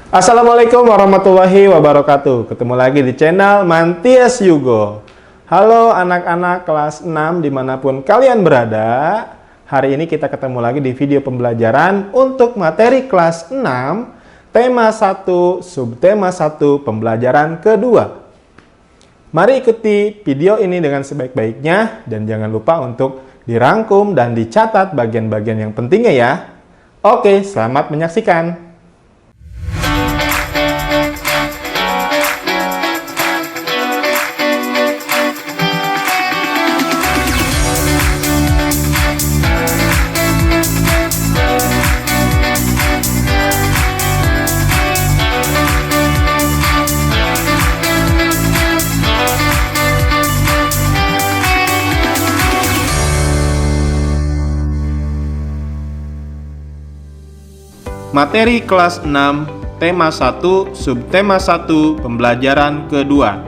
Assalamualaikum warahmatullahi wabarakatuh. Ketemu lagi di channel Mantias Yugo. Halo anak-anak kelas 6 dimanapun kalian berada. Hari ini kita ketemu lagi di video pembelajaran untuk materi kelas 6, tema 1, subtema 1, pembelajaran kedua. Mari ikuti video ini dengan sebaik-baiknya dan jangan lupa untuk dirangkum dan dicatat bagian-bagian yang pentingnya ya. Oke, selamat menyaksikan. Materi kelas 6, tema 1, subtema 1, pembelajaran kedua.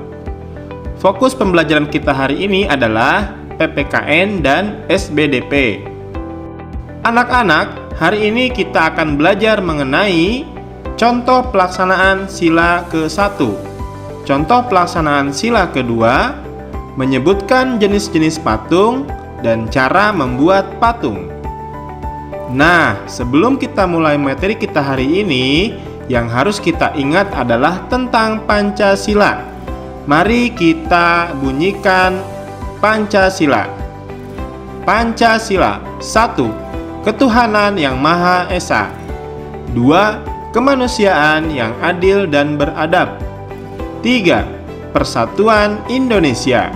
Fokus pembelajaran kita hari ini adalah PPKN dan SBDP. Anak-anak, hari ini kita akan belajar mengenai contoh pelaksanaan sila ke-1. Contoh pelaksanaan sila kedua menyebutkan jenis-jenis patung dan cara membuat patung. Nah, sebelum kita mulai materi kita hari ini, yang harus kita ingat adalah tentang Pancasila. Mari kita bunyikan Pancasila. Pancasila. 1. Ketuhanan yang Maha Esa. 2. Kemanusiaan yang adil dan beradab. 3. Persatuan Indonesia.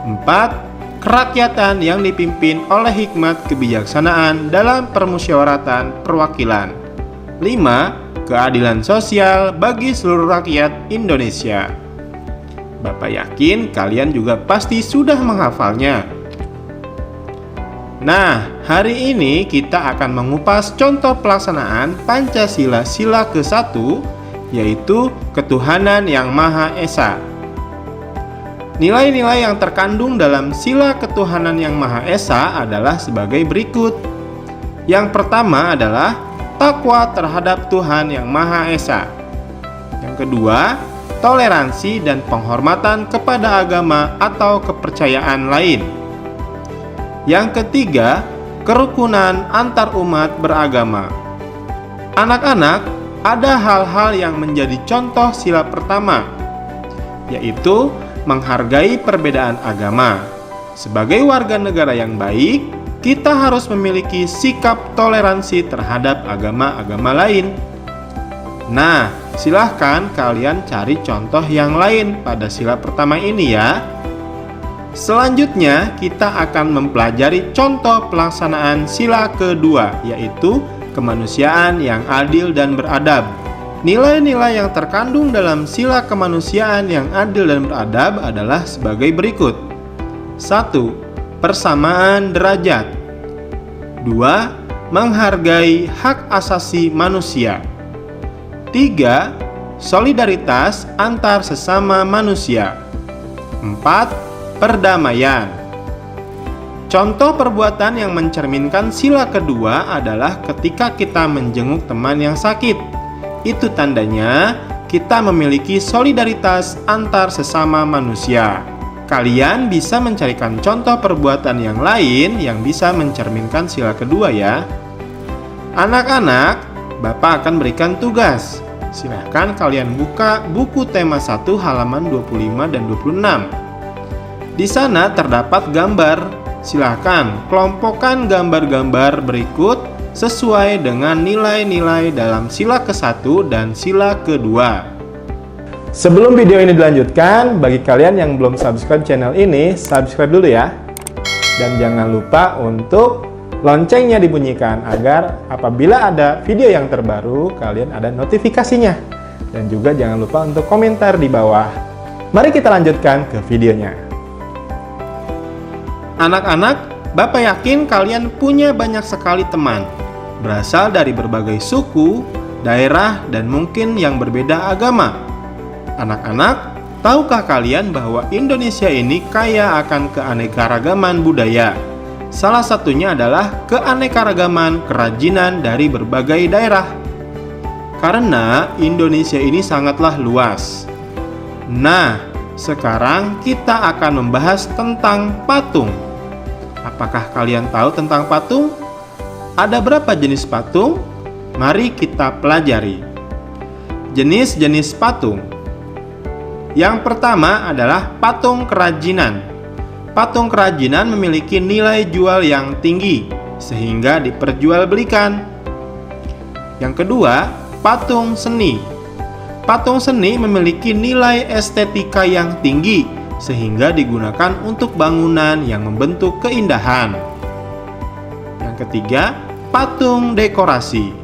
4. Kerakyatan yang dipimpin oleh hikmat kebijaksanaan dalam permusyawaratan perwakilan. 5. Keadilan sosial bagi seluruh rakyat Indonesia. Bapak yakin kalian juga pasti sudah menghafalnya. Nah, hari ini kita akan mengupas contoh pelaksanaan Pancasila sila ke-1, yaitu ketuhanan yang Maha Esa. Nilai-nilai yang terkandung dalam sila ketuhanan yang Maha Esa adalah sebagai berikut. Yang pertama adalah takwa terhadap Tuhan yang Maha Esa. Yang kedua, toleransi dan penghormatan kepada agama atau kepercayaan lain. Yang ketiga, kerukunan antar umat beragama. Anak-anak, ada hal-hal yang menjadi contoh sila pertama, yaitu menghargai perbedaan agama. Sebagai warga negara yang baik, kita harus memiliki sikap toleransi terhadap agama-agama lain. Nah, silahkan kalian cari contoh yang lain pada sila pertama ini ya. Selanjutnya, kita akan mempelajari contoh pelaksanaan sila kedua, yaitu kemanusiaan yang adil dan beradab. Nilai-nilai yang terkandung dalam sila kemanusiaan yang adil dan beradab adalah sebagai berikut. 1. Persamaan derajat. 2. Menghargai hak asasi manusia. 3. Solidaritas antar sesama manusia. 4. Perdamaian. Contoh perbuatan yang mencerminkan sila kedua adalah ketika kita menjenguk teman yang sakit. Itu tandanya kita memiliki solidaritas antar sesama manusia. Kalian bisa mencarikan contoh perbuatan yang lain yang bisa mencerminkan sila kedua ya. Anak-anak, Bapak akan berikan tugas. Silahkan kalian buka buku tema 1 halaman 25 dan 26. Di sana terdapat gambar. Silahkan kelompokkan gambar-gambar berikut sesuai dengan nilai-nilai dalam sila ke-1 dan sila kedua. Sebelum video ini dilanjutkan, bagi kalian yang belum subscribe channel ini, subscribe dulu ya. Dan jangan lupa untuk loncengnya dibunyikan agar apabila ada video yang terbaru, kalian ada notifikasinya. Dan juga jangan lupa untuk komentar di bawah. Mari kita lanjutkan ke videonya. Anak-anak, Bapak yakin kalian punya banyak sekali teman, berasal dari berbagai suku, daerah, dan mungkin yang berbeda agama. Anak-anak, tahukah kalian bahwa Indonesia ini kaya akan keanekaragaman budaya? Salah satunya adalah keanekaragaman kerajinan dari berbagai daerah. karena Indonesia ini sangatlah luas. Nah, sekarang kita akan membahas tentang patung. Apakah kalian tahu tentang patung? Ada berapa jenis patung? Mari kita pelajari. Jenis-jenis patung. Yang pertama adalah patung kerajinan. Patung kerajinan memiliki nilai jual yang tinggi, sehingga diperjualbelikan. Yang kedua, patung seni. Patung seni memiliki nilai estetika yang tinggi, sehingga digunakan untuk bangunan yang membentuk keindahan. Yang ketiga, patung dekorasi.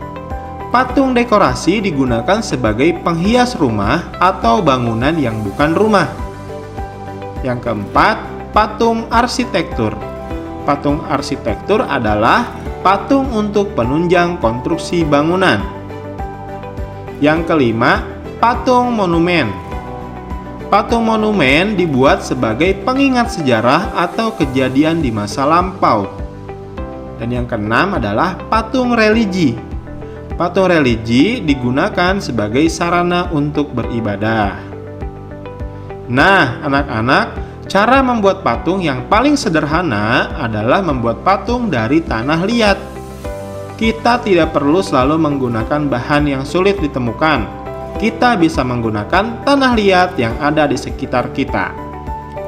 Patung dekorasi digunakan sebagai penghias rumah atau bangunan yang bukan rumah. Yang keempat, patung arsitektur. Patung arsitektur adalah patung untuk penunjang konstruksi bangunan. Yang kelima, patung monumen. Patung monumen dibuat sebagai pengingat sejarah atau kejadian di masa lampau. Dan yang keenam adalah patung religi. Patung religi digunakan sebagai sarana untuk beribadah. Nah, anak-anak, cara membuat patung yang paling sederhana adalah membuat patung dari tanah liat. Kita tidak perlu selalu menggunakan bahan yang sulit ditemukan. Kita bisa menggunakan tanah liat yang ada di sekitar kita.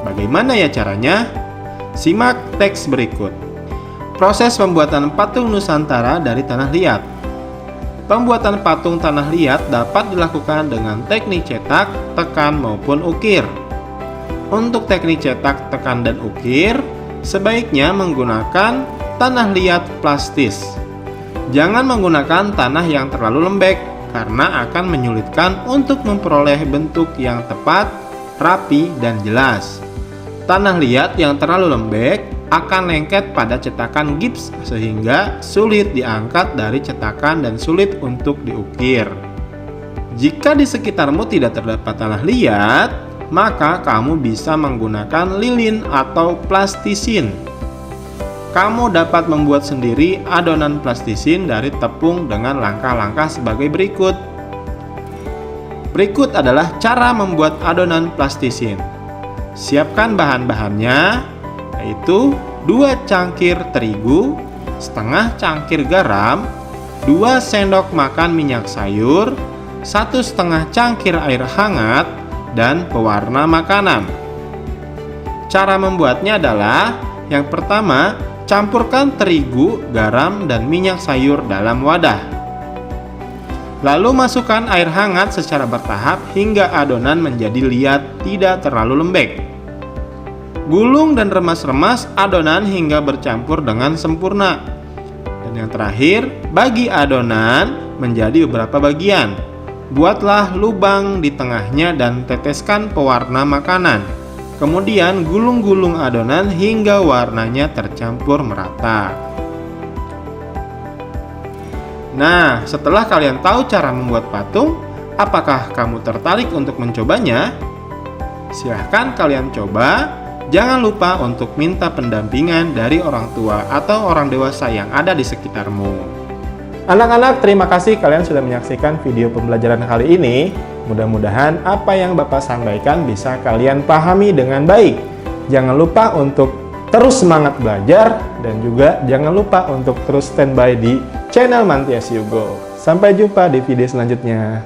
Bagaimana ya caranya? Simak teks berikut. Proses pembuatan patung Nusantara dari tanah liat. Pembuatan patung tanah liat dapat dilakukan dengan teknik cetak, tekan, maupun ukir. Untuk teknik cetak, tekan, dan ukir, sebaiknya menggunakan tanah liat plastis. Jangan menggunakan tanah yang terlalu lembek, karena akan menyulitkan untuk memperoleh bentuk yang tepat, rapi, dan jelas. Tanah liat yang terlalu lembek akan lengket pada cetakan gips sehingga sulit diangkat dari cetakan dan sulit untuk diukir. Jika di sekitarmu tidak terdapat tanah liat, maka kamu bisa menggunakan lilin atau plastisin. Kamu dapat membuat sendiri adonan plastisin dari tepung dengan langkah-langkah sebagai berikut. Berikut adalah cara membuat adonan plastisin. Siapkan bahan-bahannya, yaitu 2 cangkir terigu, setengah cangkir garam, 2 sendok makan minyak sayur, 1,5 cangkir air hangat, dan pewarna makanan. Cara membuatnya adalah, yang pertama, campurkan terigu, garam, dan minyak sayur dalam wadah. Lalu masukkan air hangat secara bertahap hingga adonan menjadi liat, tidak terlalu lembek. Gulung dan remas-remas adonan hingga bercampur dengan sempurna. Dan yang terakhir, bagi adonan menjadi beberapa bagian. Buatlah lubang di tengahnya dan teteskan pewarna makanan. Kemudian gulung-gulung adonan hingga warnanya tercampur merata. Nah, setelah kalian tahu cara membuat patung, apakah kamu tertarik untuk mencobanya? Silahkan kalian coba. Jangan lupa untuk minta pendampingan dari orang tua atau orang dewasa yang ada di sekitarmu. Anak-anak, terima kasih kalian sudah menyaksikan video pembelajaran kali ini. Mudah-mudahan apa yang Bapak sampaikan bisa kalian pahami dengan baik. Jangan lupa untuk terus semangat belajar dan juga jangan lupa untuk terus standby di channel Manti As You Go. Sampai jumpa di video selanjutnya.